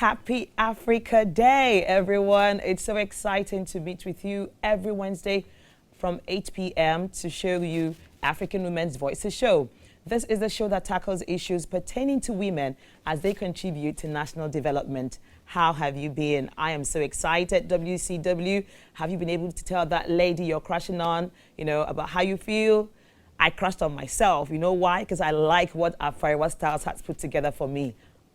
Happy Africa Day, everyone. It's so exciting to meet with you every Wednesday from 8 p.m. to show you African Women's Voices Show. This is the show that tackles issues pertaining to women as they contribute to national development. How have you been? I am so excited. WCW, have you been able to tell that lady you're crushing on, about how you feel? I crushed on myself. You know why? Because I like what Afariwa Styles has put together for me.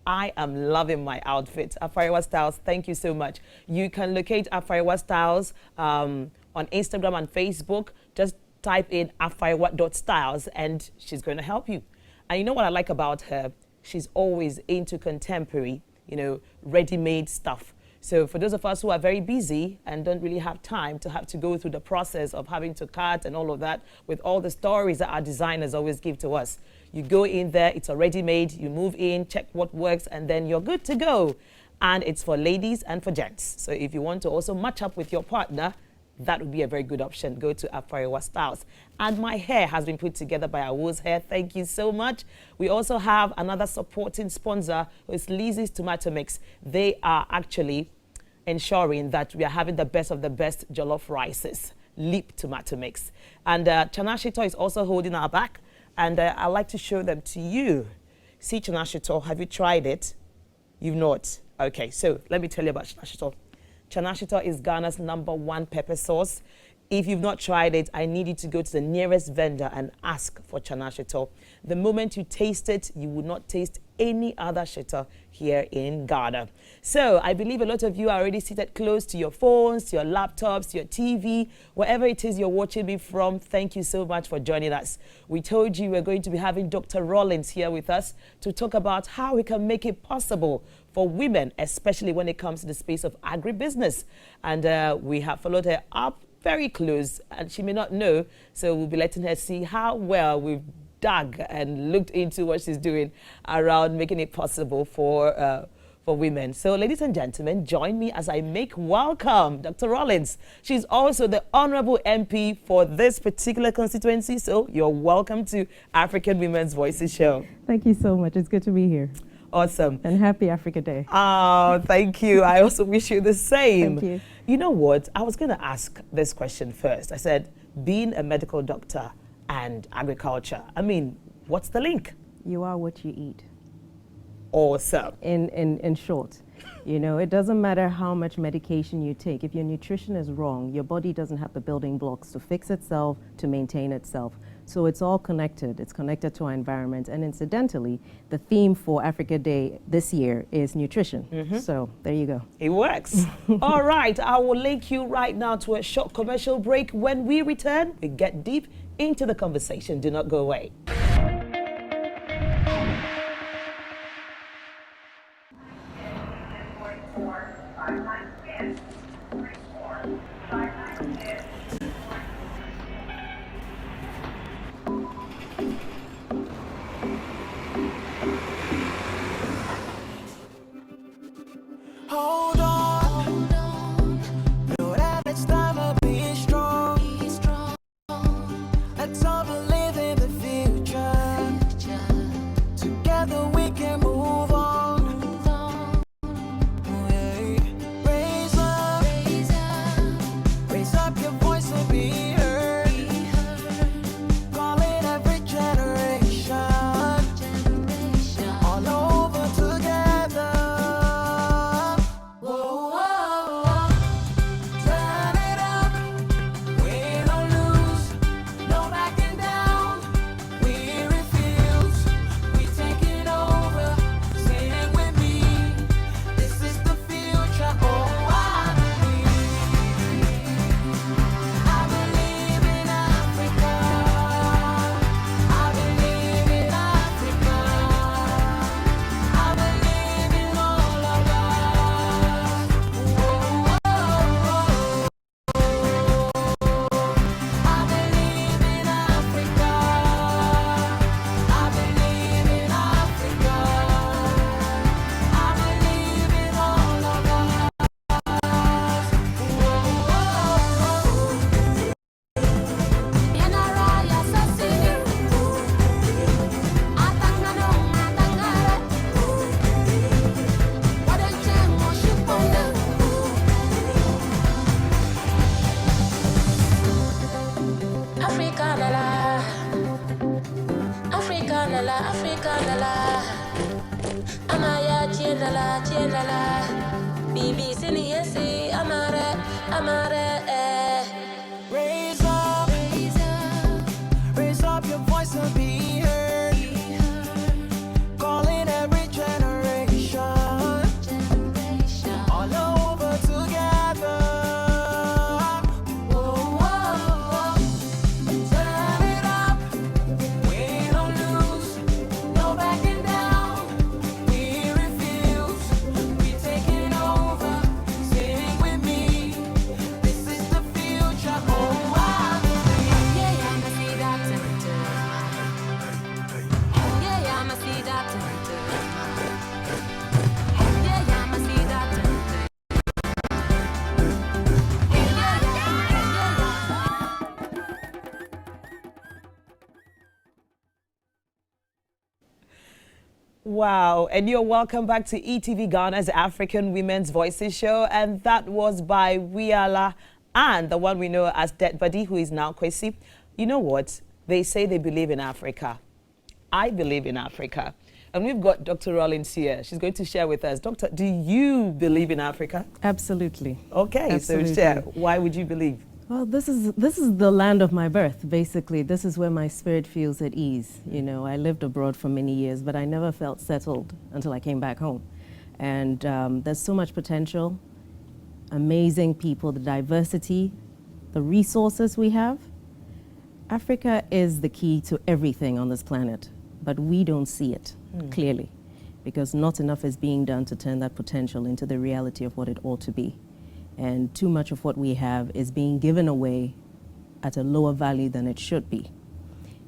I am loving my outfit. Afariwa Styles, thank you so much. You can locate Afariwa Styles on Instagram and Facebook. Just type in afariwa.styles and she's going to help you. And you know what I like about her? She's always into contemporary, ready-made stuff. So for those of us who are very busy and don't really have time to go through the process of having to cut and all of that with all the stories that our designers always give to us, you go in there, it's already made, you move in, check what works, and then you're good to go. And it's for ladies and for gents. So if you want to also match up with your partner, that would be a very good option. Go to Afariwa Styles. And my hair has been put together by Awu's Hair. Thank you so much. We also have another supporting sponsor, who is Lizzie's Tomato Mix. They are actually ensuring that we are having the best of the best jollof rices, Leap Tomato Mix. And Chanashito is also holding our back. And I'd like to show them to you. See Chanashito, have you tried it? You've not. Okay, so let me tell you about Chanashito. Chanashito is Ghana's #1 pepper sauce. If you've not tried it, I need you to go to the nearest vendor and ask for Chanashito. The moment you taste it, you will not taste any other shito here in Ghana. So I believe a lot of you are already seated close to your phones, to your laptops, to your TV, wherever it is you're watching me from. Thank you so much for joining us. We told you we're going to be having Dr. Rawlings here with us to talk about how we can make it possible for women, especially when it comes to the space of agribusiness. And we have followed her up very close, and she may not know, so we'll be letting her see how well we've dug and looked into what she's doing around making it possible for women. So ladies and gentlemen, join me as I make welcome Dr. Rawlings. She's also the Honorable MP for this particular constituency, so you're welcome to African Women's Voices Show. Thank you so much. It's good to be here. Awesome. And happy Africa Day. Oh, thank you. I also wish you the same. Thank you. You know what? I was going to ask this question first. I said, being a medical doctor and agriculture, what's the link? You are what you eat. Awesome. In short, it doesn't matter how much medication you take. If your nutrition is wrong, your body doesn't have the building blocks to fix itself, to maintain itself. So it's all connected. It's connected to our environment. And incidentally, the theme for Africa Day this year is nutrition. Mm-hmm. So there you go. It works. All right. I will link you right now to a short commercial break. When we return, we get deep into the conversation. Do not go away. Hold on, know that it's time to be strong. Let's all believe in the future. la Africa la Amaya la BBC Niesi Amare Raise up your voice and be heard. Calling every generation. All over together. Turn it up. We don't lose. No backing down. We refuse. We taking over. Sing with me. This is the future. Oh, I believe. Yeah, I'ma see that Yeah, I'ma see that Yeah, I'ma see that Wow, and you're welcome back to ETV Ghana's African Women's Voices show, and that was by Wiala and the one we know as Dead Buddy, who is now Kwesi. You know what? They say they believe in Africa. I believe in Africa. And we've got Dr. Rawlings here. She's going to share with us. Doctor, do you believe in Africa? Absolutely. Okay, Absolutely. so share. Why would you believe? Well, this is the land of my birth, basically. This is where my spirit feels at ease. You know, I lived abroad for many years, but I never felt settled until I came back home. And there's so much potential, amazing people, the diversity, the resources we have. Africa is the key to everything on this planet, but we don't see it clearly, because not enough is being done to turn that potential into the reality of what it ought to be. And too much of what we have is being given away at a lower value than it should be.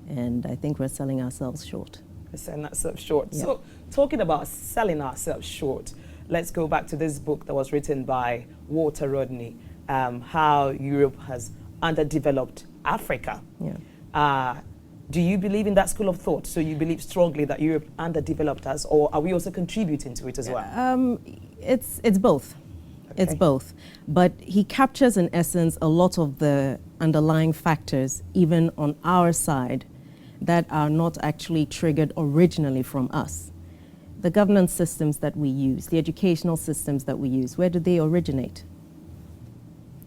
And I think we're selling ourselves short. We're selling ourselves short. Yeah. So, talking about selling ourselves short, let's go back to this book that was written by Walter Rodney, how Europe has underdeveloped Africa. Yeah. Do you believe in that school of thought? So you believe strongly that Europe underdeveloped us, or are we also contributing to it as well? It's both. It's both. But he captures, in essence, a lot of the underlying factors, even on our side, that are not actually triggered originally from us. The governance systems that we use, the educational systems that we use, where do they originate?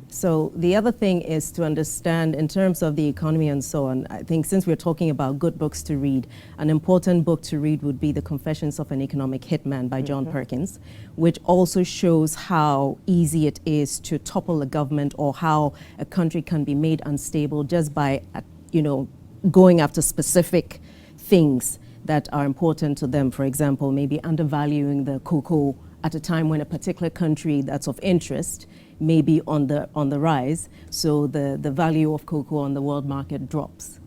So the other thing is to understand in terms of the economy and so on. I think since we're talking about good books to read, an important book to read would be The Confessions of an Economic Hitman by John Perkins, which also shows how easy it is to topple a government or how a country can be made unstable just by, going after specific things that are important to them. For example, maybe undervaluing the cocoa at a time when a particular country that's of interest may be on the rise, so the value of cocoa on the world market drops.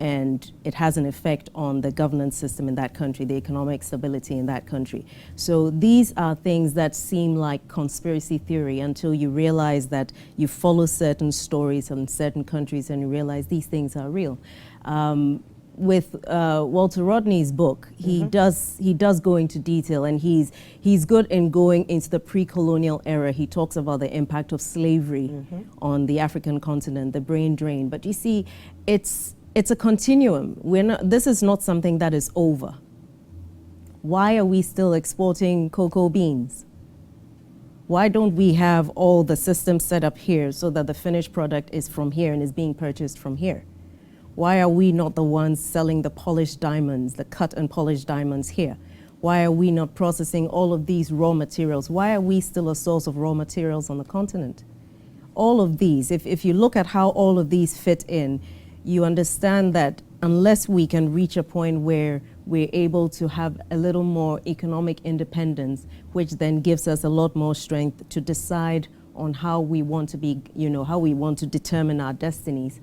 And it has an effect on the governance system in that country, the economic stability in that country. So these are things that seem like conspiracy theory until you realize that you follow certain stories in certain countries and you realize these things are real. With Walter Rodney's book, he does go into detail, and he's good in going into the pre-colonial era. He talks about the impact of slavery on the African continent, the brain drain. But you see, it's a continuum. This is not something that is over. Why are we still exporting cocoa beans? Why don't we have all the systems set up here so that the finished product is from here and is being purchased from here? Why are we not the ones selling the polished diamonds, the cut and polished diamonds here? Why are we not processing all of these raw materials? Why are we still a source of raw materials on the continent? All of these, if you look at how all of these fit in, you understand that unless we can reach a point where we're able to have a little more economic independence, which then gives us a lot more strength to decide on how we want to be, how we want to determine our destinies,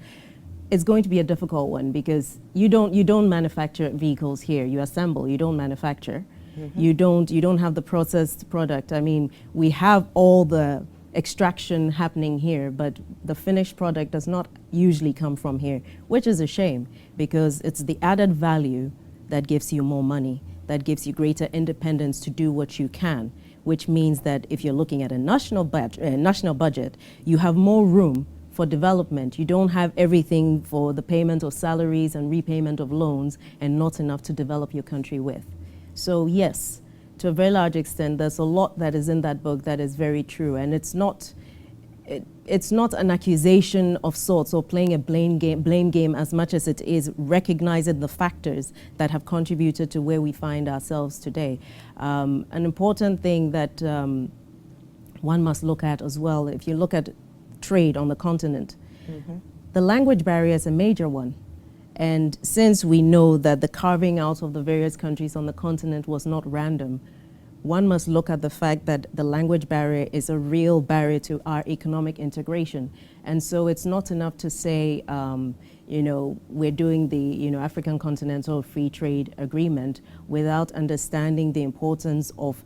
it's going to be a difficult one, because you don't manufacture vehicles here. You assemble, you don't manufacture. You don't have the processed product. I mean, we have all the extraction happening here, but the finished product does not usually come from here, which is a shame, because it's the added value that gives you more money, that gives you greater independence to do what you can, which means that if you're looking at a national budget, you have more room for development. You don't have everything for the payment of salaries and repayment of loans and not enough to develop your country with. So yes, to a very large extent, there's a lot that is in that book that is very true, and it's not an accusation of sorts or playing a blame game as much as it is recognizing the factors that have contributed to where we find ourselves today. An important thing that one must look at as well, if you look at trade on the continent, the language barrier is a major one. And since we know that the carving out of the various countries on the continent was not random, one must look at the fact that the language barrier is a real barrier to our economic integration. And so it's not enough to say, we're doing the African Continental Free Trade Agreement without understanding the importance of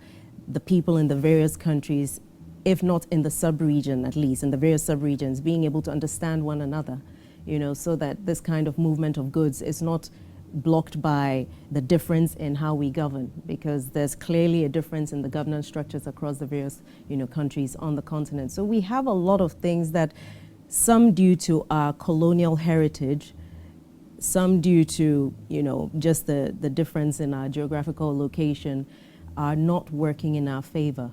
the people in the various countries, if not in the sub-region, at least in the various sub-regions, being able to understand one another, so that this kind of movement of goods is not blocked by the difference in how we govern, because there's clearly a difference in the governance structures across the various countries on the continent. So we have a lot of things that, some due to our colonial heritage, some due to just the difference in our geographical location, are not working in our favor.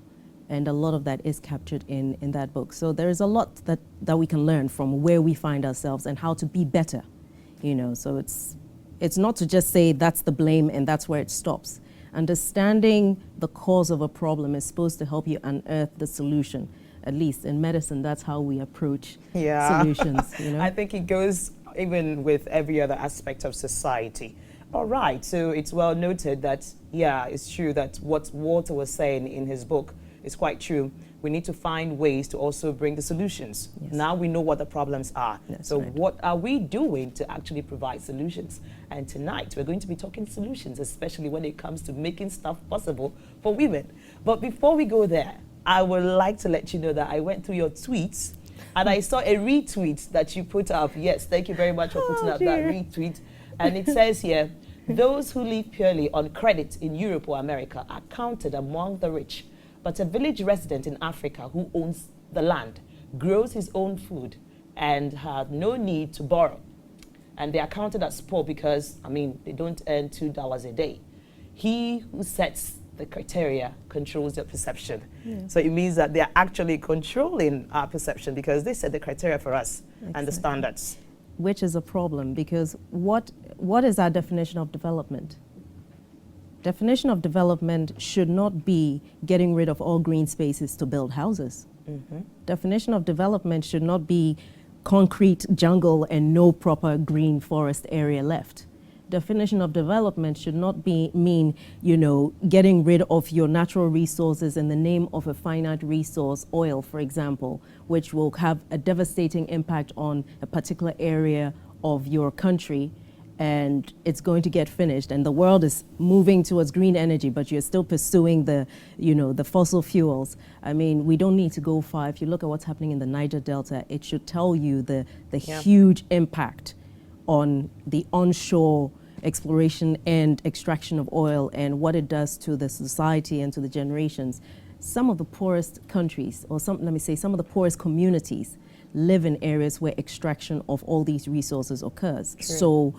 And a lot of that is captured in that book. So there is a lot that we can learn from where we find ourselves and how to be better. So it's not to just say that's the blame and that's where it stops. Understanding the cause of a problem is supposed to help you unearth the solution. At least in medicine, that's how we approach solutions. I think it goes even with every other aspect of society. All right, so it's well noted that, it's true that what Walter was saying in his book is quite true. We need to find ways to also bring the solutions. Yes. Now we know what the problems are. That's so right. What are we doing to actually provide solutions? And tonight we're going to be talking solutions, especially when it comes to making stuff possible for women. But before we go there, I would like to let you know that I went through your tweets and I saw a retweet that you put up. Yes, thank you very much for putting up that retweet. And it says here, those who live purely on credit in Europe or America are counted among the rich. But a village resident in Africa who owns the land, grows his own food, and has no need to borrow. And they are counted as poor because, they don't earn $2 a day. He who sets the criteria controls your perception. Yeah. So it means that they are actually controlling our perception because they set the criteria for us and the standards. Which is a problem, because what is our definition of development? Definition of development should not be getting rid of all green spaces to build houses. Definition of development should not be concrete jungle and no proper green forest area left. Definition of development should not mean getting rid of your natural resources in the name of a finite resource, oil, for example, which will have a devastating impact on a particular area of your country. And it's going to get finished, and the world is moving towards green energy, but you're still pursuing the fossil fuels. We don't need to go far. If you look at what's happening in the Niger Delta, it should tell you the huge impact on the onshore exploration and extraction of oil and what it does to the society and to the generations. Some of the poorest countries, or some of the poorest communities, live in areas where extraction of all these resources occurs. True. So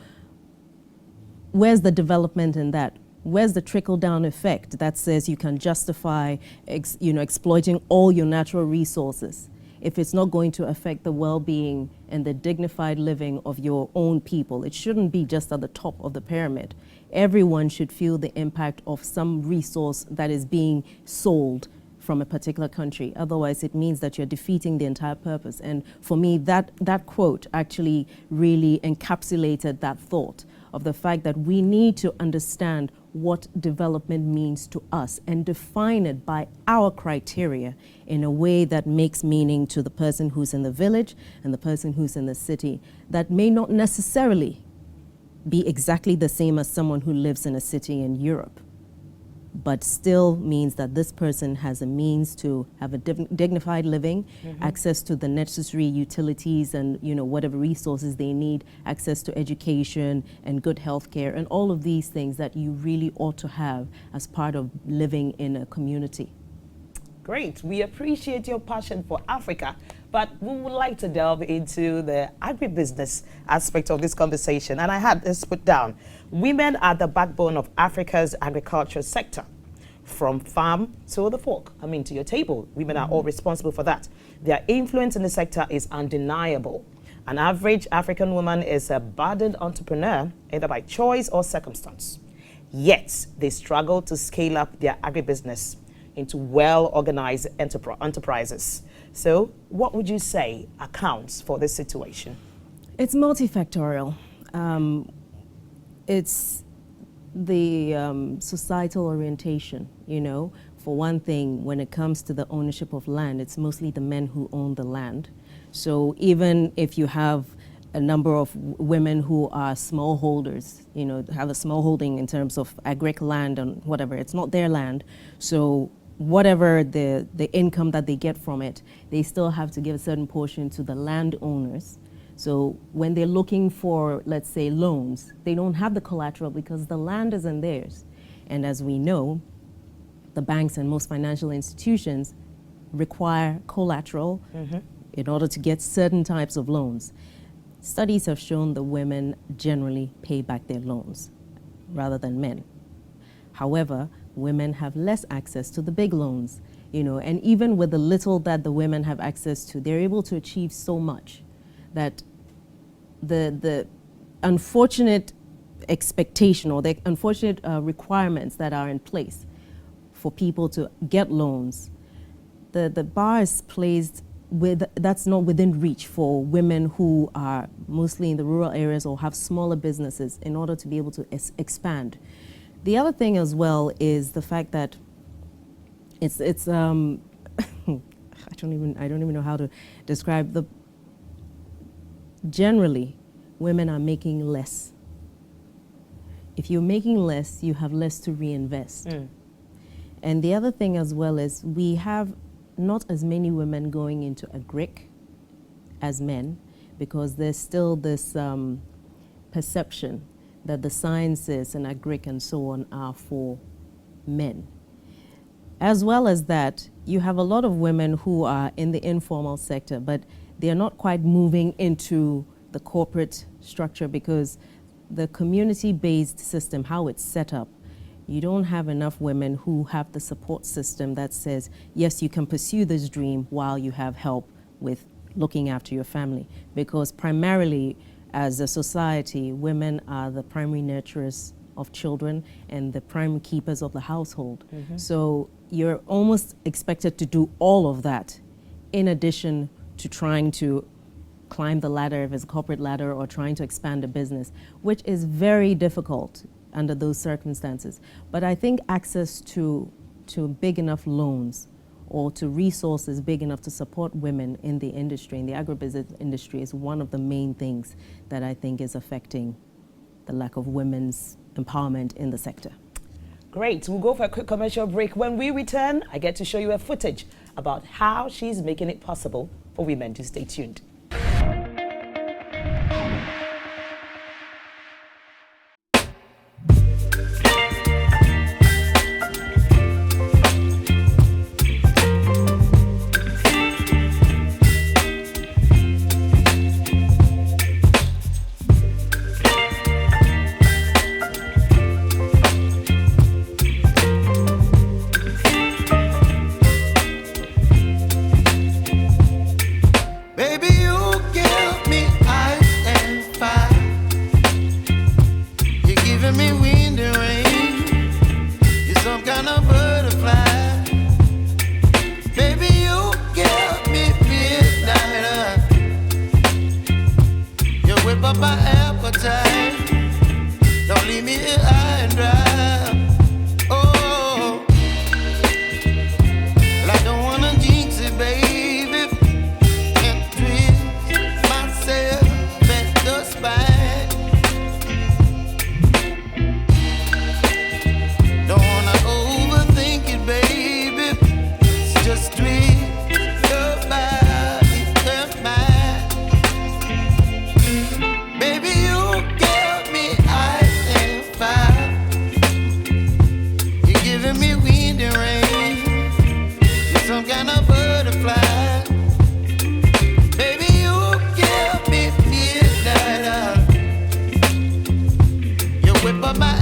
where's the development in that? Where's the trickle-down effect that says you can justify exploiting all your natural resources if it's not going to affect the well-being and the dignified living of your own people? It shouldn't be just at the top of the pyramid. Everyone should feel the impact of some resource that is being sold from a particular country. Otherwise, it means that you're defeating the entire purpose. And for me, that quote actually really encapsulated that thought of the fact that we need to understand what development means to us and define it by our criteria in a way that makes meaning to the person who's in the village and the person who's in the city, that may not necessarily be exactly the same as someone who lives in a city in Europe, but still means that this person has a means to have a dignified living, access to the necessary utilities and whatever resources they need, access to education and good health care, and all of these things that you really ought to have as part of living in a community. Great. We appreciate your passion for Africa. But we would like to delve into the agribusiness aspect of this conversation. And I had this put down. Women are the backbone of Africa's agricultural sector. From farm to the fork, to your table. Women are all responsible for that. Their influence in the sector is undeniable. An average African woman is a budding entrepreneur, either by choice or circumstance. Yet, they struggle to scale up their agribusiness into well-organized enterprises. So, what would you say accounts for this situation? It's multifactorial. It's the societal orientation, For one thing, when it comes to the ownership of land, it's mostly the men who own the land. So even if you have a number of women who are smallholders, have a small holding in terms of agric land and whatever, it's not their land. So whatever the income that they get from it, they still have to give a certain portion to the landowners. So when they're looking for, let's say, loans, they don't have the collateral because the land isn't theirs. And as we know, the banks and most financial institutions require collateral in order to get certain types of loans. Studies have shown that women generally pay back their loans rather than men. However, women have less access to the big loans, and even with the little that the women have access to, they're able to achieve so much that the unfortunate expectation or the unfortunate requirements that are in place for people to get loans, the bar is placed that's not within reach for women who are mostly in the rural areas or have smaller businesses in order to be able to expand. The other thing as well is the fact that it's I don't even know how to describe generally women are making less. If you're making less, you have less to reinvest. And the other thing as well is we have not as many women going into agric as men, because there's still this perception that the sciences and agric and so on are for men. As well as that, you have a lot of women who are in the informal sector, but they're not quite moving into the corporate structure because the community-based system, how it's set up, you don't have enough women who have the support system that says, yes, you can pursue this dream while you have help with looking after your family. Because primarily, as a society, women are the primary nurturers of children and the primary keepers of the household. So you're almost expected to do all of that in addition to trying to climb the ladder, if it's a corporate ladder, or trying to expand a business, which is very difficult under those circumstances. But I think access to big enough loans or to resources big enough to support women in the industry, in the agribusiness industry, is one of the main things that I think is affecting the lack of women's empowerment in the sector. Great. We'll go for a quick commercial break. When we return, I get to show you a footage about how she's making it possible for women to stay tuned.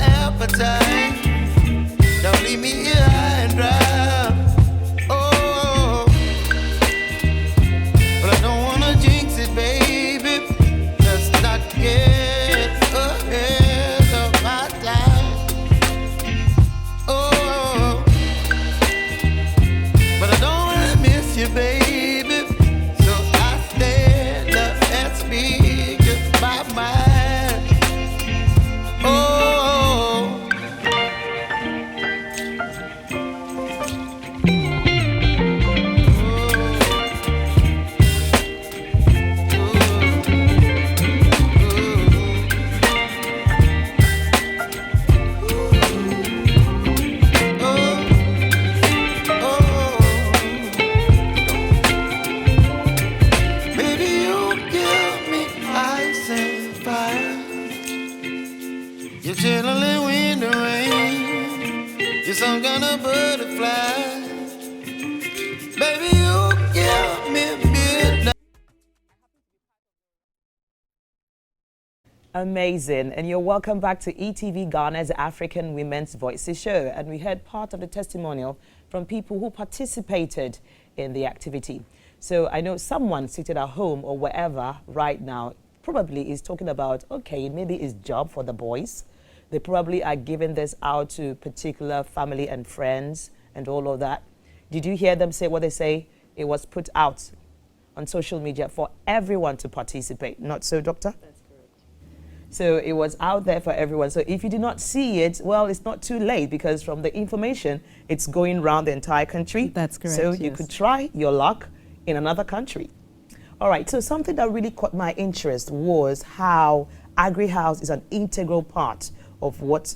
appetite. Don't leave me here high and dry. Oh, but I don't wanna jinx it, baby. Let's not get ahead of my time. Oh, but I don't wanna miss you, baby. So I stand up and speak just my mind. Oh. Baby, you give me ice and fire. You're chilling in the rain. You're some kind of butterfly. Baby, you give me midnight. Amazing. And you're welcome back to ETV Ghana's African Women's Voices show. And we heard part of the testimonial from people who participated in the activity. So I know someone seated at home or wherever right now probably is talking about, okay, maybe it's job for the boys. They probably are giving this out to particular family and friends and all of that. Did you hear them say what they say? It was put out on social media for everyone to participate. Not so, Doctor? That's correct. So it was out there for everyone. So if you did not see it, well, it's not too late because from the information, it's going around the entire country. That's correct, So you yes. could try your luck in another country. All right, so something that really caught my interest was how Agri-House is an integral part of what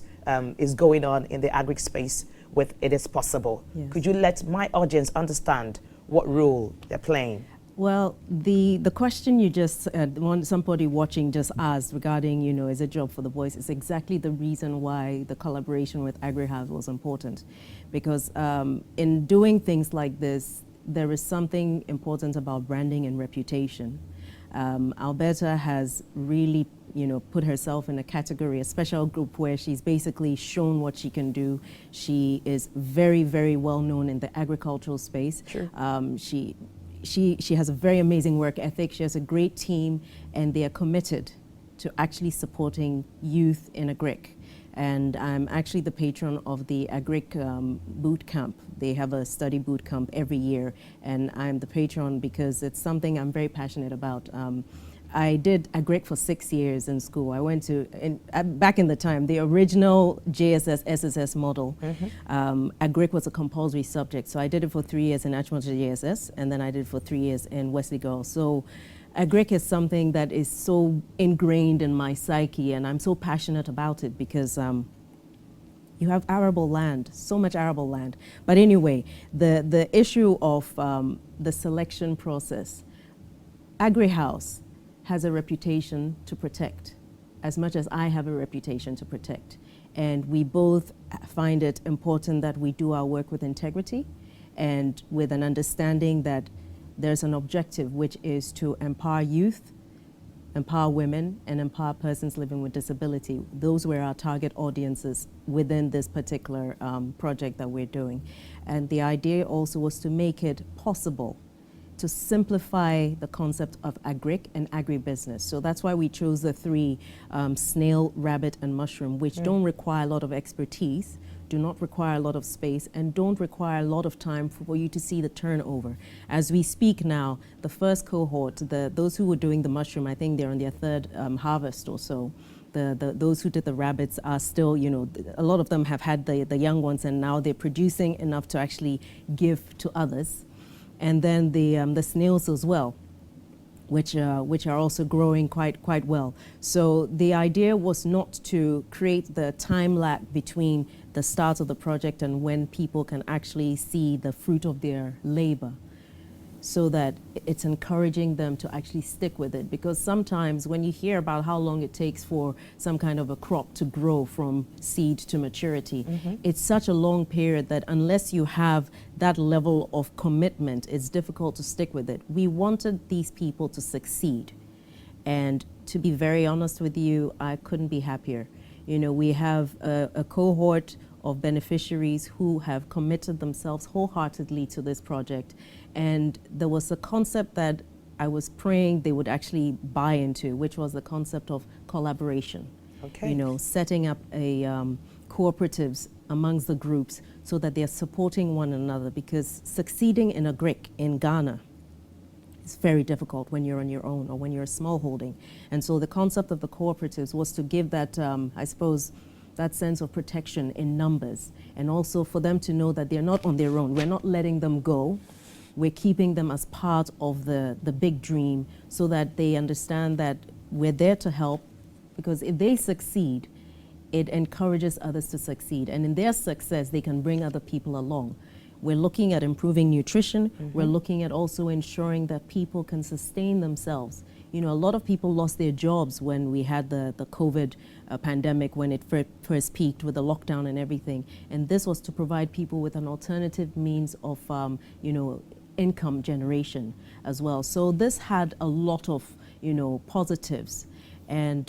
is going on in the agri space with It Is Possible. Yes. Could you let my audience understand what role they're playing? Well, the question you just, somebody watching just asked regarding, you know, is a job for the boys, is exactly the reason why the collaboration with Agri-House was important. Because in doing things like this, there is something important about branding and reputation. Alberta has really, you know, put herself in a category, a special group where she's basically shown what she can do. She is very, very well known in the agricultural space. Sure. She has a very amazing work ethic. She has a great team, and they are committed to actually supporting youth in agric. And I'm actually the patron of the agric boot camp. They have a study boot camp every year, and I'm the patron because it's something I'm very passionate about. I did agric for 6 years in school. I went to, back in the time, the original JSS, SSS model. Agric was a compulsory subject. So I did it for 3 years in Achimota JSS, and then I did it for 3 years in Wesley Girls. So agric is something that is so ingrained in my psyche, and I'm so passionate about it because you have arable land, so much arable land. But anyway, the issue of the selection process, Agri-House has a reputation to protect, as much as I have a reputation to protect. And we both find it important that we do our work with integrity and with an understanding that there's an objective, which is to empower youth, empower women, and empower persons living with disability. Those were our target audiences within this particular project that we're doing. And the idea also was to make it possible to simplify the concept of agric and agribusiness. So that's why we chose the three, snail, rabbit, and mushroom, which don't require a lot of expertise, do not require a lot of space, and don't require a lot of time for you to see the turnover. As we speak now, the first cohort, those who were doing the mushroom, I think they're on their third harvest or so. Those who did the rabbits are still, you know, a lot of them have had the young ones, and now they're producing enough to actually give to others. And then the snails as well, which are also growing quite well. So the idea was not to create the time lag between the start of the project and when people can actually see the fruit of their labor, so that it's encouraging them to actually stick with it. Because sometimes when you hear about how long it takes for some kind of a crop to grow from seed to maturity, it's such a long period that unless you have that level of commitment, it's difficult to stick with it. We wanted these people to succeed. And to be very honest with you, I couldn't be happier. You know, we have a cohort of beneficiaries who have committed themselves wholeheartedly to this project. And there was a concept that I was praying they would actually buy into, which was the concept of collaboration. Okay. You know, setting up a cooperatives amongst the groups so that they're supporting one another, because succeeding in a GRIC in Ghana is very difficult when you're on your own or when you're a small holding. And so the concept of the cooperatives was to give that, I suppose, that sense of protection in numbers, and also for them to know that they're not on their own. We're not letting them go. We're keeping them as part of the big dream, so that they understand that we're there to help, because if they succeed, it encourages others to succeed. And in their success, they can bring other people along. We're looking at improving nutrition. We're looking at also ensuring that people can sustain themselves. You know, a lot of people lost their jobs when we had the COVID pandemic, when it first peaked with the lockdown and everything. And this was to provide people with an alternative means of, you know, income generation as well. So this had a lot of, you know, positives. And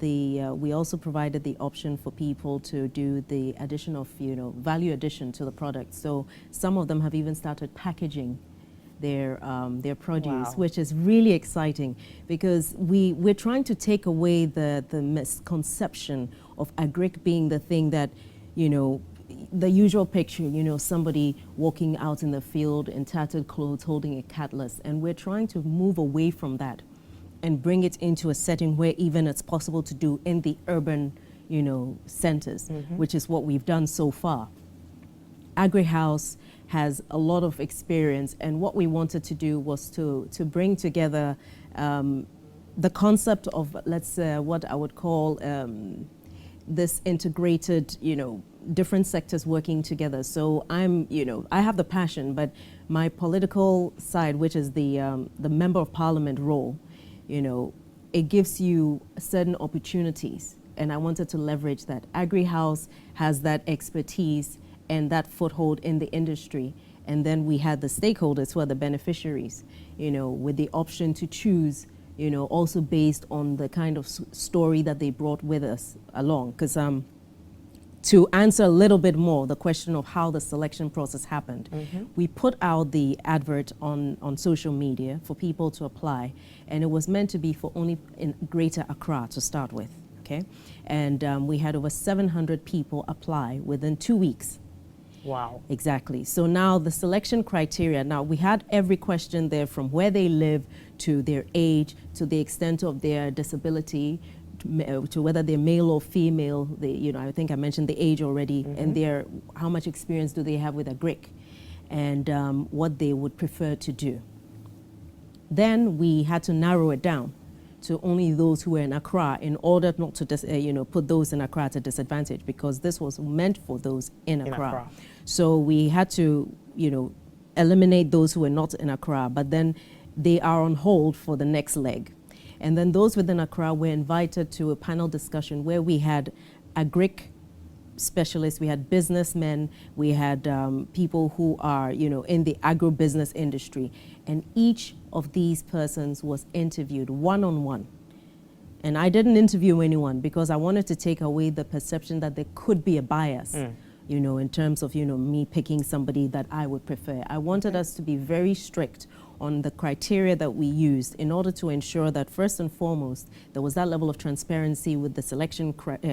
we also provided the option for people to do the addition of, you know, value addition to the product. So some of them have even started packaging their produce, Wow. which is really exciting, because we're trying to take away the misconception of agric being the thing that, you know, the usual picture, you know, somebody walking out in the field in tattered clothes holding a cutlass. And we're trying to move away from that and bring it into a setting where even it's possible to do in the urban, you know, centers, which is what we've done so far. AgriHouse has a lot of experience, and what we wanted to do was to bring together the concept of, let's what I would call this integrated, you know, different sectors working together. So I'm, you know, I have the passion, but my political side, which is the member of parliament role, you know, it gives you certain opportunities, and I wanted to leverage that. AgriHouse has that expertise and that foothold in the industry, and then we had the stakeholders who are the beneficiaries, you know, with the option to choose, you know, also based on the kind of story that they brought with us along. Because to answer a little bit more the question of how the selection process happened, we put out the advert on social media for people to apply, and it was meant to be for only in Greater Accra to start with, okay? And we had over 700 people apply within 2 weeks. Wow. Exactly. So now the selection criteria, now we had every question there, from where they live to their age, to the extent of their disability, to whether they're male or female. They, you know, I think I mentioned the age already, and their, how much experience do they have with agric, and what they would prefer to do. Then we had to narrow it down to only those who were in Accra, in order not to you know, put those in Accra at a disadvantage, because this was meant for those in Accra. So we had to, you know, eliminate those who were not in Accra, but then they are on hold for the next leg. And then those within Accra were invited to a panel discussion where we had agric specialists, we had businessmen, we had people who are, you know, in the agrobusiness industry, and each of these persons was interviewed one-on-one. And I didn't interview anyone because I wanted to take away the perception that there could be a bias, you know, in terms of, you know, me picking somebody that I would prefer. I wanted us to be very strict on the criteria that we used in order to ensure that, first and foremost, there was that level of transparency with the selection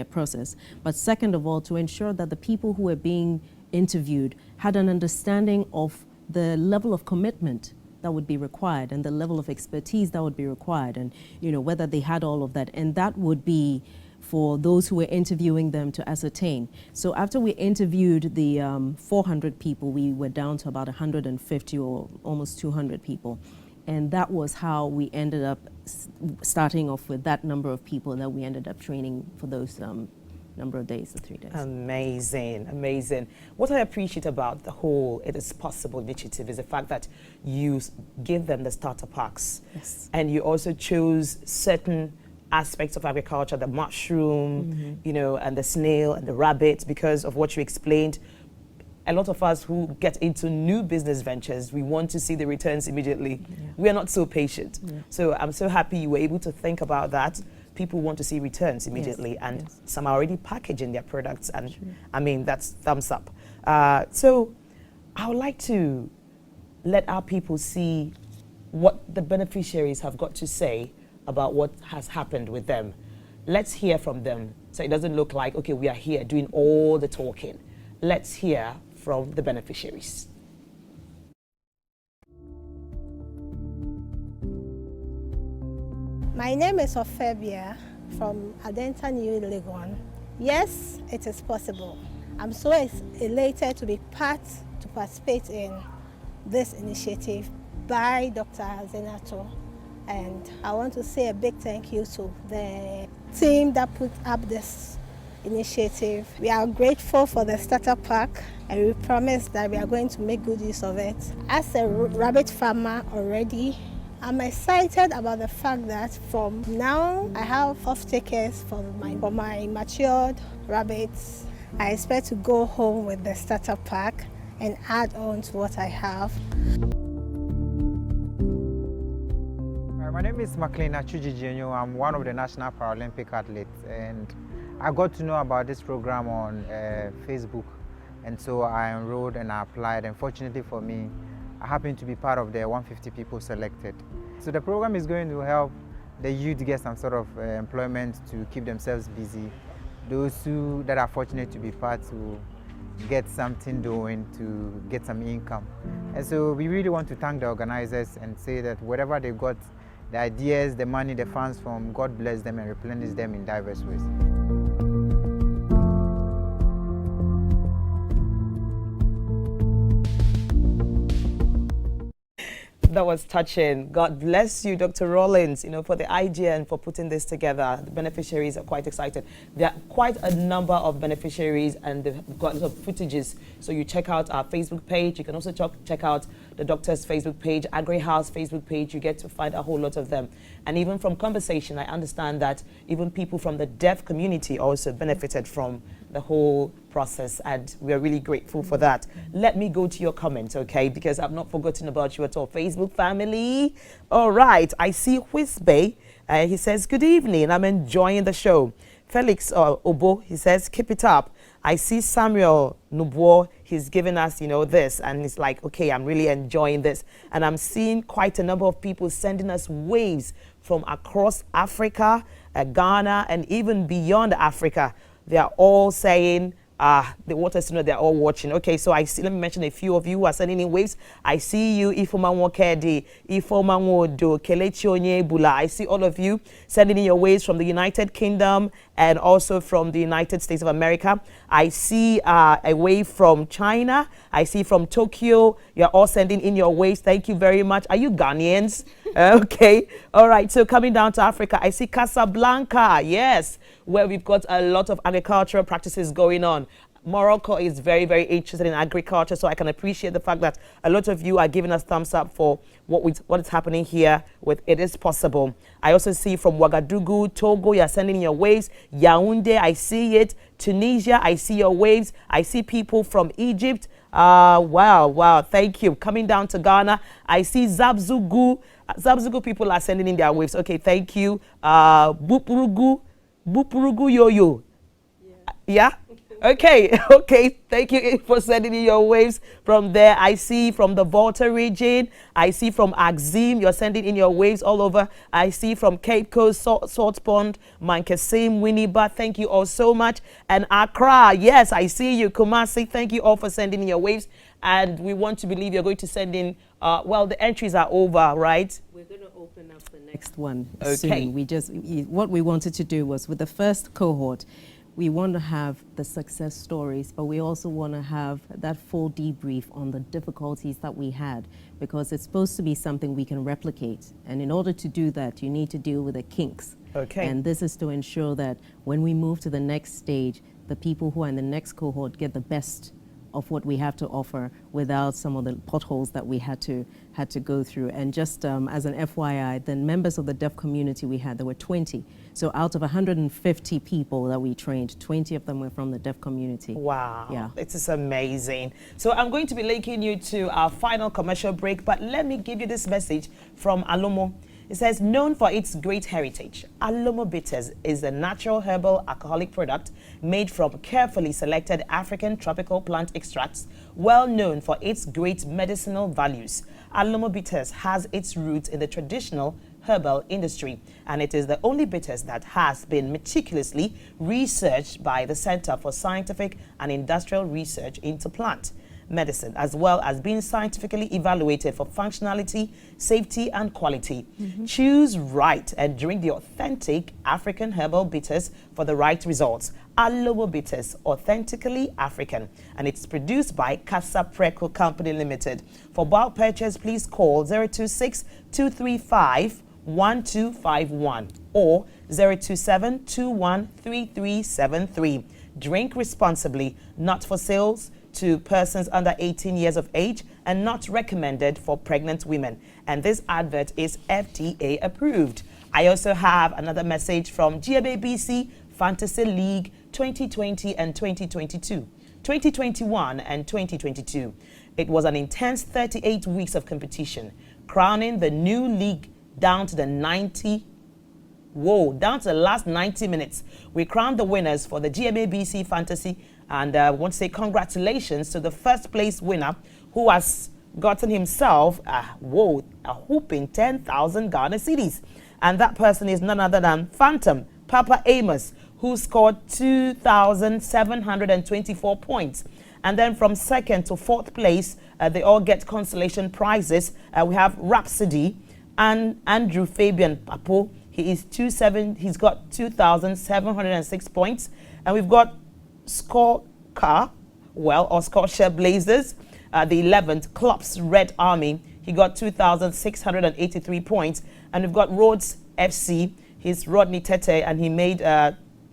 process. But second of all, to ensure that the people who were being interviewed had an understanding of the level of commitment that would be required and the level of expertise that would be required, and, you know, whether they had all of that. And that would be for those who were interviewing them to ascertain. So after we interviewed the 400 people, we were down to about 150 or almost 200 people. And that was how we ended up starting off with that number of people that we ended up training for those number of days, the 3 days. Amazing, amazing. What I appreciate about the whole It Is Possible initiative is the fact that you give them the starter packs. Yes. And you also chose certain aspects of agriculture, the mushroom, you know, and the snail and the rabbit, because of what you explained. A lot of us who get into new business ventures, we want to see the returns immediately. We are not so patient. So I'm so happy you were able to think about that, people want to see returns immediately, and some are already packaging their products, and I mean, that's thumbs up. So I would like to let our people see what the beneficiaries have got to say about what has happened with them. Let's hear from them, so it doesn't look like, okay, we are here doing all the talking. Let's hear from the beneficiaries. My name is Ofebia from Adenta New Legon. Yes, it is possible. I'm so elated to be to participate in this initiative by Dr. Zanetor. And I want to say a big thank you to the team that put up this initiative. We are grateful for the starter pack, and we promise that we are going to make good use of it. As a rabbit farmer already, I'm excited about the fact that from now I have off-takers for my matured rabbits. I expect to go home with the starter pack and add on to what I have. My name is Maklina Chujijenyo. I'm one of the National Paralympic athletes, and I got to know about this program on Facebook, and so I enrolled and I applied, and fortunately for me, I happen to be part of the 150 people selected. So the program is going to help the youth get some sort of employment to keep themselves busy. Those that are fortunate to be part to get something doing, to get some income. And so we really want to thank the organizers and say that whatever they got, the ideas, the money, the funds from, God bless them and replenish them in diverse ways. That was touching. God bless you, Dr. Rawlings, for the idea and for putting this together. The beneficiaries are quite excited. There are quite a number of beneficiaries, and they've got a lot of footages. So you check out our Facebook page. You can also check out the doctor's Facebook page, Agri House Facebook page. You get to find a whole lot of them. And even from conversation, I understand that even people from the deaf community also benefited from the whole process, and we are really grateful for that. Let me go to your comments, okay, because I've not forgotten about you at all. Facebook family. All right, I see Whisbay. He says, good evening, I'm enjoying the show. Felix Obo, he says, keep it up. I see Samuel Nubo, he's giving us, this, and he's like, okay, I'm really enjoying this. And I'm seeing quite a number of people sending us waves from across Africa, Ghana, and even beyond Africa. They are all saying, they want us to know they're all watching. Okay, so I see, let me mention a few of you who are sending in waves. I see you, Ifomanwo Kedi, Ifomanwo Do, Kelechi Onyebula. I see all of you sending in your waves from the United Kingdom and also from the United States of America. I see a wave from China. I see from Tokyo. You're all sending in your waves. Thank you very much. Are you Ghanaians? Okay. All right. So coming down to Africa, I see Casablanca. Yes, where we've got a lot of agricultural practices going on. Morocco is very, very interested in agriculture, so I can appreciate the fact that a lot of you are giving us thumbs up for what is happening here with It Is Possible. I also see from Ouagadougou, Togo, you're sending in your waves. Yaoundé, I see it. Tunisia, I see your waves. I see people from Egypt. Wow, thank you. Coming down to Ghana, I see Zabzugu. Zabzugu people are sending in their waves. Okay, thank you. Bupurugu Yoyo. Yeah? Okay, thank you for sending in your waves from there. I see from the Volta region. I see from Axim, you're sending in your waves all over. I see from Cape Coast, Salt Pond, Mankasim, Winneba, thank you all so much. And Accra, yes, I see you. Kumasi, thank you all for sending in your waves. And we want to believe you're going to send in, well, the entries are over, right? We're going to open up the next one Okay. soon. What we wanted to do was with the first cohort, we want to have the success stories, but we also want to have that full debrief on the difficulties that we had, because it's supposed to be something we can replicate. And in order to do that, you need to deal with the kinks. Okay. And this is to ensure that when we move to the next stage, the people who are in the next cohort get the best of what we have to offer without some of the potholes that we had to go through. And just as an FYI, the members of the deaf community we had, there were 20. So out of 150 people that we trained, 20 of them were from the deaf community. Wow, yeah. It is amazing. So I'm going to be linking you to our final commercial break, but let me give you this message from Alomo. It says, known for its great heritage, Alomo Bitters is a natural herbal alcoholic product made from carefully selected African tropical plant extracts, well known for its great medicinal values. Alomo Bitters has its roots in the traditional herbal industry, and it is the only bitters that has been meticulously researched by the Center for Scientific and Industrial Research into Plant Medicine, as well as being scientifically evaluated for functionality, safety, and quality. Choose right and drink the authentic African herbal bitters for the right results. Alomo Bitters, authentically African, and it's produced by Casa Preco Company Limited. For bulk purchase, please call 026 235 1251 or 027 213373. Drink responsibly, not for sales to persons under 18 years of age and not recommended for pregnant women. And this advert is FDA approved. I also have another message from GMABC Fantasy League 2020 and 2022, 2021 and 2022. It was an intense 38 weeks of competition, crowning the new league down to the last 90 minutes. We crowned the winners for the GMABC Fantasy, and I want to say congratulations to the first place winner, who has gotten himself a whooping 10,000 Ghana cedis. And that person is none other than Phantom Papa Amos, who scored 2,724 points. And then from second to fourth place, they all get consolation prizes. We have Rhapsody and Andrew Fabian Papo. He's got 2,706 points. And we've got Scoreshare Blazers, the 11th, Klopp's Red Army. He got 2,683 points. And we've got Rhodes FC. He's Rodney Tete, and he made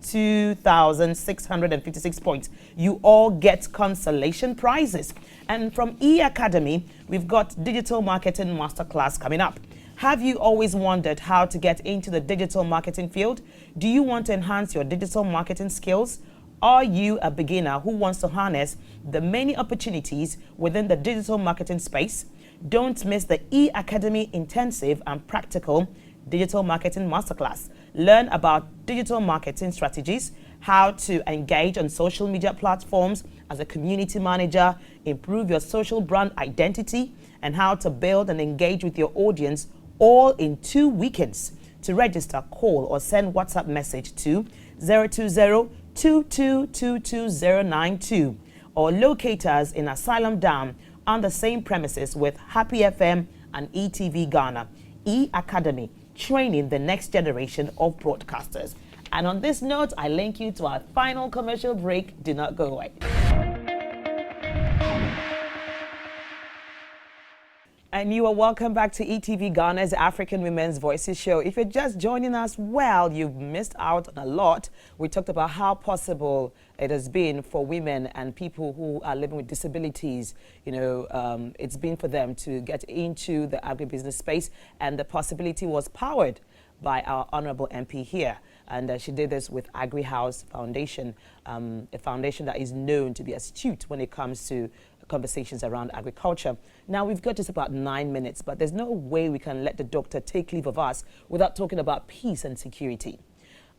2,656 points. You all get consolation prizes. And from E Academy, we've got Digital Marketing Masterclass coming up. Have you always wondered how to get into the digital marketing field? Do you want to enhance your digital marketing skills? Are you a beginner who wants to harness the many opportunities within the digital marketing space? Don't miss the E Academy Intensive and Practical Digital Marketing Masterclass. Learn about digital marketing strategies, how to engage on social media platforms as a community manager, improve your social brand identity, and how to build and engage with your audience, all in 2 weekends. To register, call or send WhatsApp message to 020-2222-092 or locate us in Asylum Dam on the same premises with Happy FM and ETV Ghana. E Academy, training the next generation of broadcasters. And on this note, I link you to our final commercial break. Do not go away. And you are welcome back to ETV Ghana's African Women's Voices show. If you're just joining us, well, you've missed out on a lot. We talked about how possible it has been for women and people who are living with disabilities. You know, it's been for them to get into the agribusiness space, and the possibility was powered by our honorable MP here. And she did this with Agri House Foundation, a foundation that is known to be astute when it comes to conversations around agriculture. Now, we've got just about 9 minutes, but there's no way we can let the doctor take leave of us without talking about peace and security.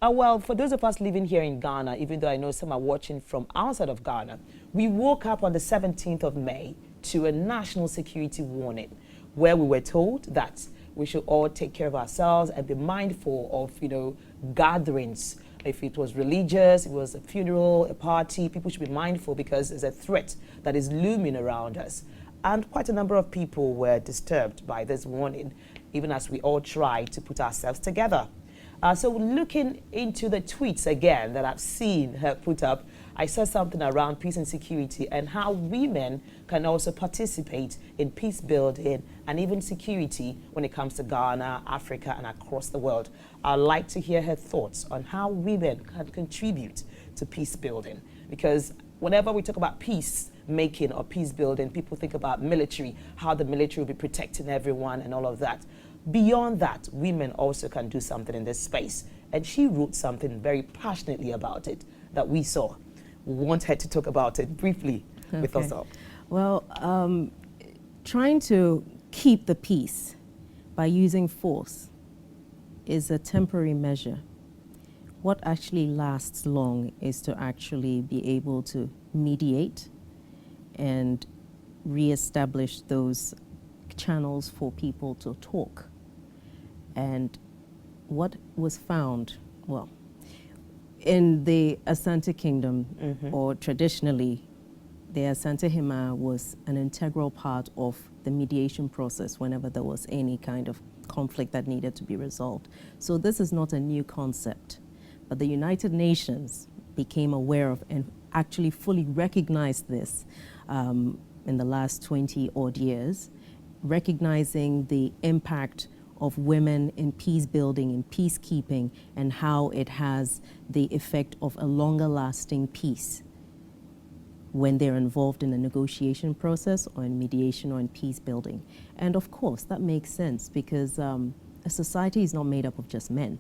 Well, for those of us living here in Ghana, even though I know some are watching from outside of Ghana, we woke up on the 17th of May to a national security warning, where we were told that we should all take care of ourselves and be mindful of, you know, gatherings. If it was religious, it was a funeral, a party, people should be mindful because there's a threat that is looming around us. And quite a number of people were disturbed by this warning, even as we all try to put ourselves together. So looking into the tweets again that I've seen her put up, I saw something around peace and security and how women can also participate in peace building and even security when it comes to Ghana, Africa, and across the world. I'd like to hear her thoughts on how women can contribute to peace building, because whenever we talk about peace making or peace building, people think about military, how the military will be protecting everyone and all of that. Beyond that, women also can do something in this space. And she wrote something very passionately about it that we saw. We want her to talk about it briefly with us all. Well, trying to keep the peace by using force is a temporary measure. What actually lasts long is to actually be able to mediate and reestablish those channels for people to talk. And what was found, well, in the Asante Kingdom, or traditionally, the Asante Hima was an integral part of the mediation process whenever there was any kind of conflict that needed to be resolved. So this is not a new concept, but the United Nations became aware of and actually fully recognized this in the last 20 odd years, recognizing the impact of women in peace building, in peacekeeping, and how it has the effect of a longer lasting peace when they're involved in the negotiation process or in mediation or in peace building. And of course, that makes sense because a society is not made up of just men.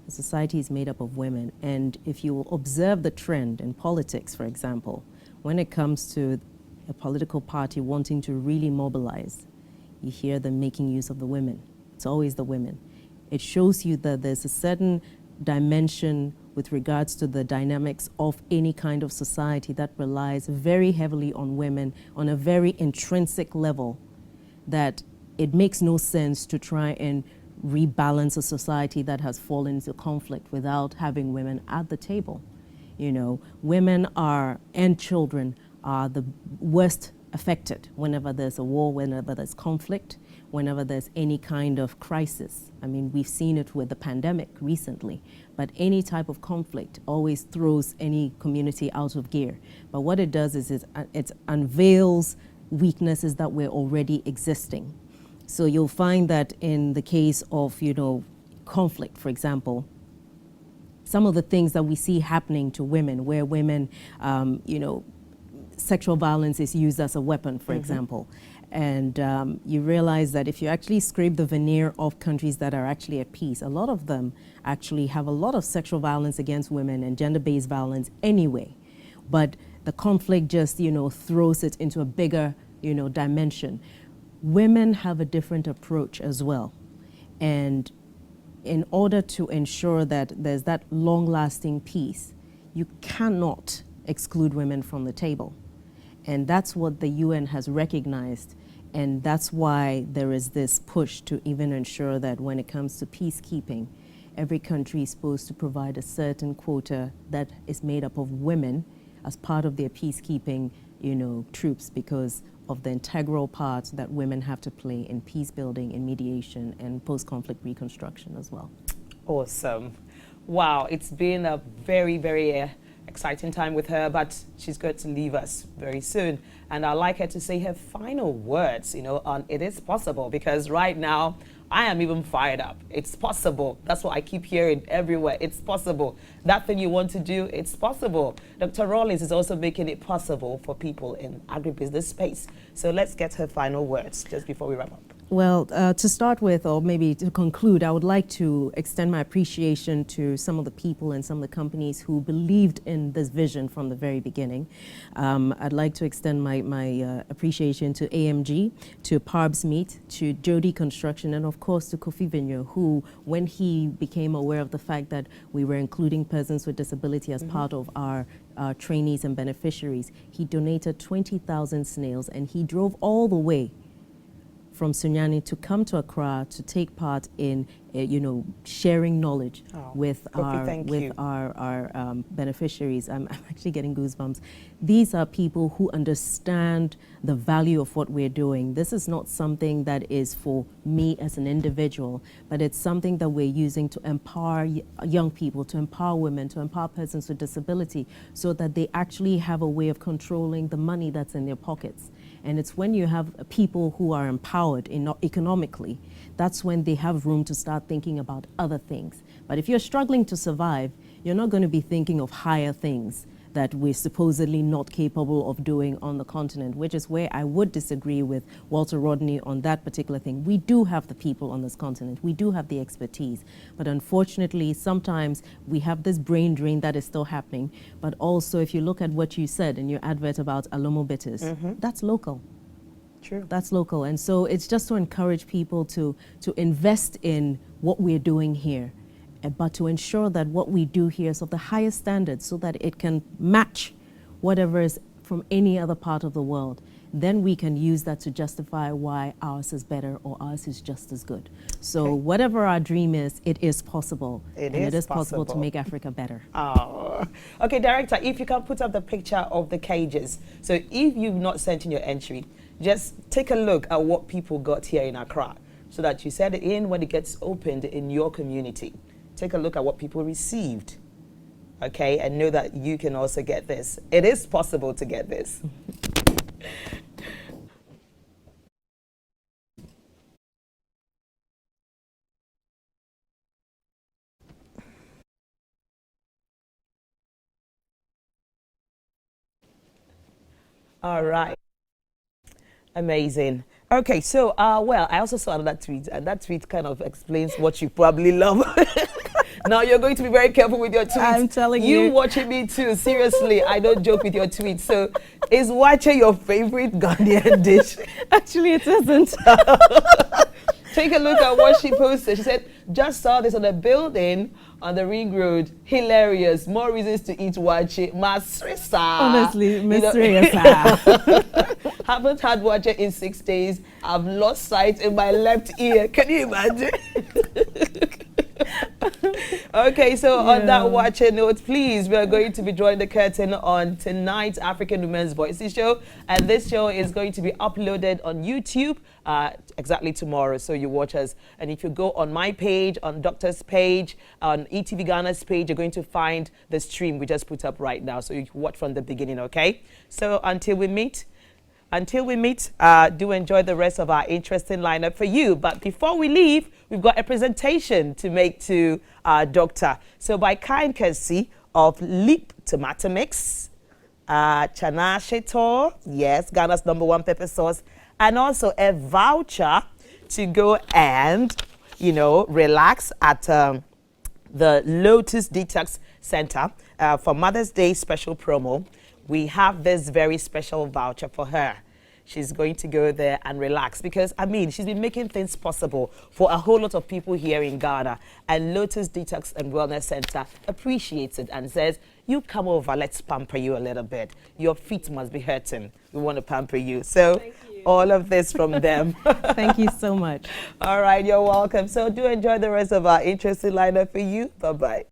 A society is made up of women. And if you observe the trend in politics, for example, when it comes to a political party wanting to really mobilize, you hear them making use of the women. It's always the women. It shows you that there's a certain dimension with regards to the dynamics of any kind of society that relies very heavily on women on a very intrinsic level, that it makes no sense to try and rebalance a society that has fallen into conflict without having women at the table. You know, women are, and children are the worst affected whenever there's a war, whenever there's conflict, whenever there's any kind of crisis. I mean, we've seen it with the pandemic recently, but any type of conflict always throws any community out of gear. But what it does is it unveils weaknesses that were already existing. So you'll find that in the case of, you know, conflict, for example, some of the things that we see happening to women, where women, you know, sexual violence is used as a weapon, for example. And you realize that if you actually scrape the veneer of countries that are actually at peace, a lot of them actually have a lot of sexual violence against women and gender-based violence anyway. But the conflict just, you know, throws it into a bigger, you know, dimension. Women have a different approach as well. And in order to ensure that there's that long-lasting peace, you cannot exclude women from the table. And that's what the UN has recognized. And that's why there is this push to even ensure that when it comes to peacekeeping, every country is supposed to provide a certain quota that is made up of women as part of their peacekeeping, you know, troops, because of the integral part that women have to play in peace building, in mediation, and post-conflict reconstruction as well. Awesome. Wow, it's been a very, very exciting time with her, but she's going to leave us very soon. And I'd like her to say her final words, you know, on it is possible, because right now I am even fired up. It's possible. That's what I keep hearing everywhere. It's possible. That thing you want to do, it's possible. Dr. Rawlings is also making it possible for people in agribusiness space. So let's get her final words just before we wrap up. Well, to start with, or maybe to conclude, I would like to extend my appreciation to some of the people and some of the companies who believed in this vision from the very beginning. I'd like to extend my appreciation to AMG, to Parbs Meat, to Jody Construction, and of course to Kofi Vinyo, who, when he became aware of the fact that we were including persons with disability as part of our trainees and beneficiaries, he donated 20,000 snails, and he drove all the way from Sunyani to come to Accra to take part in, you know, sharing knowledge with our beneficiaries. I'm actually getting goosebumps. These are people who understand the value of what we're doing. This is not something that is for me as an individual, but it's something that we're using to empower young people, to empower women, to empower persons with disability, so that they actually have a way of controlling the money that's in their pockets. And it's when you have people who are empowered economically, that's when they have room to start thinking about other things. But if you're struggling to survive, you're not going to be thinking of higher things that we're supposedly not capable of doing on the continent, which is where I would disagree with Walter Rodney on that particular thing. We do have the people on this continent. We do have the expertise. But unfortunately, sometimes we have this brain drain that is still happening. But also, if you look at what you said in your advert about Alomo bitters, that's local. True. That's local. And so it's just to encourage people to invest in what we're doing here, but to ensure that what we do here is of the highest standards so that it can match whatever is from any other part of the world. Then we can use that to justify why ours is better or ours is just as good. So whatever our dream is, it is possible. It and is it is possible to possible. make Africa better. Oh. Okay, director, if you can put up the picture of the cages. So if you've not sent in your entry, just take a look at what people got here in Accra so that you set it in when it gets opened in your community. Take a look at what people received. Okay, and know that you can also get this. It is possible to get this. All right. Amazing. Okay, so, well, I also saw another tweet, and that tweet kind of explains what you probably love. Now you're going to be very careful with your tweets. I'm telling you. You watching me too, seriously. I don't joke with your tweets. So, is wache your favorite Ghanaian dish? Actually, it isn't. Take a look at what she posted. She said, just saw this on a building on the Ring Road. Hilarious. More reasons to eat wache. Masrisa. Honestly, Miss You know- Reyesa. Haven't had wache in 6 days. I've lost sight in my left ear. Can you imagine? Okay, so on that wache note, please, we are going to be drawing the curtain on tonight's African Women's Voices show. And this show is going to be uploaded on YouTube exactly tomorrow. So you watch us. And if you go on my page, on Doctor's page, on ETV Ghana's page, you're going to find the stream we just put up right now. So you can watch from the beginning, okay? So until we meet, do enjoy the rest of our interesting lineup for you. But before we leave, we've got a presentation to make to our doctor. So by kind courtesy of Leap Tomato Mix, Chana Shetor, yes, Ghana's #1 pepper sauce, and also a voucher to go and, relax at the Lotus Detox Center for Mother's Day special promo. We have this very special voucher for her. She's going to go there and relax because, she's been making things possible for a whole lot of people here in Ghana. And Lotus Detox and Wellness Center appreciates it and says, you come over, let's pamper you a little bit. Your feet must be hurting. We want to pamper you. So all of this from them. Thank you so much. All right, you're welcome. So do enjoy the rest of our interesting lineup for you. Bye-bye.